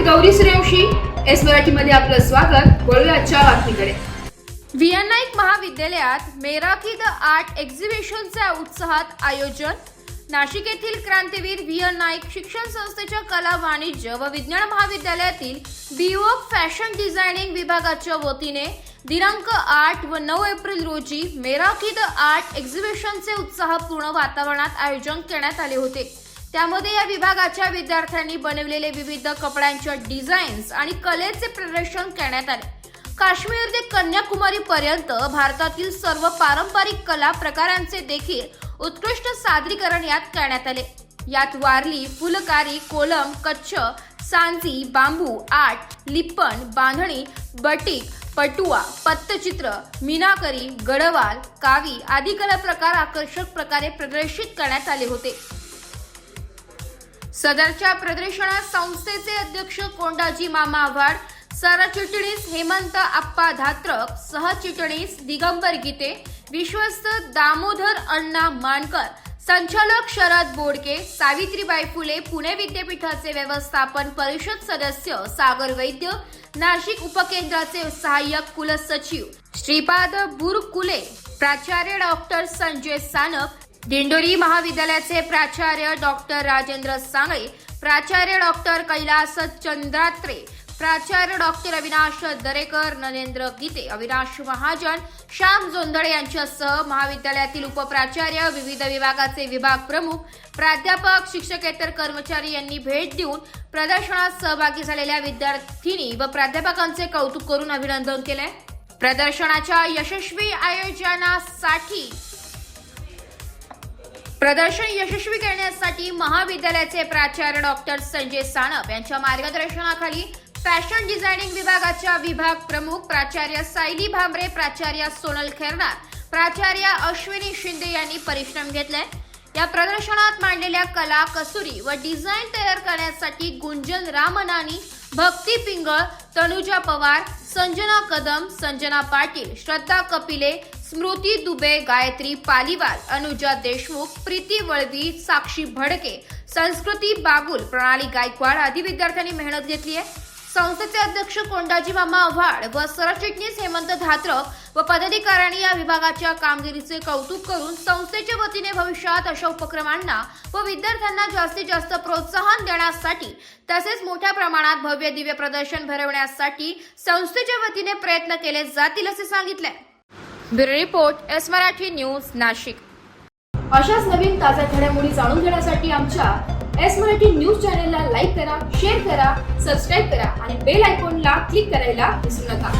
Gauri Suryavanshi. S मराठीमध्ये आपलं स्वागत. वळूया आजच्या बातमीकडे. व्ही.एन. नाईक महाविद्यालयात मेराकी द आर्ट एक्झिबिशनचे उत्साहात आयोजन. नाशिक येथील क्रांतीवीर व्ही.एन. नाईक शिक्षण संस्थेच्या कला, वाणिज्य व विज्ञान महाविद्यालयातील बीओक फॅशन डिझायनिंग विभागाच्या वतीने दिनांक 8 व 9 एप्रिल रोजी मेराकी द आर्ट एक्झिबिशनचे उत्साहपूर्ण वातावरणात आयोजन करण्यात आले होते. त्यामध्ये या विभागाच्या विद्यार्थ्यांनी बनवलेले विविध कपड्यांच्या डिझाईन्स आणि कलेचे प्रदर्शन करण्यात आले. काश्मीर ते कन्याकुमारी पर्यंत भारतातील सर्व पारंपरिक कला प्रकारांचे देखील उत्कृष्ट सादरीकरण यात करण्यात आले. यात वारली, फुलकारी, कोलम, कच्छ, सांजी, बांबू आर्ट, लिप्पन, बांधणी, बटीक, पटुआ, पट्टचित्र, मीनाकरी, गडवाल, कावी आदी कला प्रकार आकर्षक प्रकारे प्रदर्शित करण्यात आले होते. सदरच्या प्रदर्शनात संस्थेचे अध्यक्ष कोंडाजी मामा आव्हाड, सरचिटणीस हेमंत आप्पा धात्रक, सहचिटणीस दिगंबर गीते, विश्वस्त दामोदर अण्णा मानकर, संचालक शरद बोडके, सावित्रीबाई फुले पुणे विद्यापीठाचे व्यवस्थापन परिषद सदस्य सागर वैद्य, नाशिक उपकेंद्राचे सहाय्यक कुलसचिव श्रीपाद बुरकुले, प्राचार्य डॉक्टर संजय सानप, दिंडोरी महाविद्यालयाचे प्राचार्य डॉक्टर राजेंद्र सांगळे, प्राचार्य डॉक्टर कैलास चंद्रात्रे, प्राचार्य डॉक्टर अविनाश दरेकर, नरेंद्र गीते, अविनाश महाजन, श्याम जोंधळे यांच्यासह महाविद्यालयातील उपप्राचार्य, विविध विभागाचे विभाग प्रमुख, प्राध्यापक, शिक्षकेतर कर्मचारी यांनी भेट देऊन प्रदर्शनात सहभागी झालेल्या विद्यार्थिनी व प्राध्यापकांचे कौतुक करून अभिनंदन केले. प्रदर्शनाच्या यशस्वी आयोजनासाठी प्रदर्शन यशस्वी करण्यासाठी महाविद्यालयाचे प्राचार्य डॉक्टर संजय सानप यांच्या मार्गदर्शनाखाली फॅशन डिझायनिंग विभागाच्या विभाग प्रमुख प्राचार्य सायली भांबरे, प्राचार्य सोनल खेरनार, प्राचार्य अश्विनी शिंदे यांनी परिश्रम घेतले. या प्रदर्शनात मांडलेल्या कला, कसुरी व डिझाईन तयार करण्यासाठी गुंजन रामनानी, भक्ती पिंगळ, तनुजा पवार, संजना कदम, संजना पाटील, श्रद्धा कपिले, स्मृती दुबे, गायत्री पालीवाल, अनुजा देशमुख, प्रीती वळवी, साक्षी भडके, संस्कृती बागुल, प्रणाली गायकवाड आदी विद्यार्थ्यांनी मेहनत घेतली आहे. संस्थेचे अध्यक्ष कोंडाजी मामा आव्हाड व सरचिटणीस हेमंत धात्रक व पदाधिकाऱ्यांनी या विभागाच्या कामगिरीचे कौतुक करून संस्थेच्या वतीने भविष्यात अशा उपक्रमांना व विद्यार्थ्यांना जास्तीत जास्त प्रोत्साहन देण्यासाठी तसेच मोठ्या प्रमाणात भव्य दिव्य प्रदर्शन भरवण्यासाठी संस्थेच्या वतीने प्रयत्न केले जातील असे सांगितले. Bureau report, S Marathi news, Nashik. अशाच नवीन ताज्या घडामोडी जाणून घेण्यासाठी आमच्या एस मराठी न्यूज चॅनलला लाईक करा, शेअर करा, सबस्क्राईब करा आणि बेल आयकॉनला क्लिक करायला विसरू नका.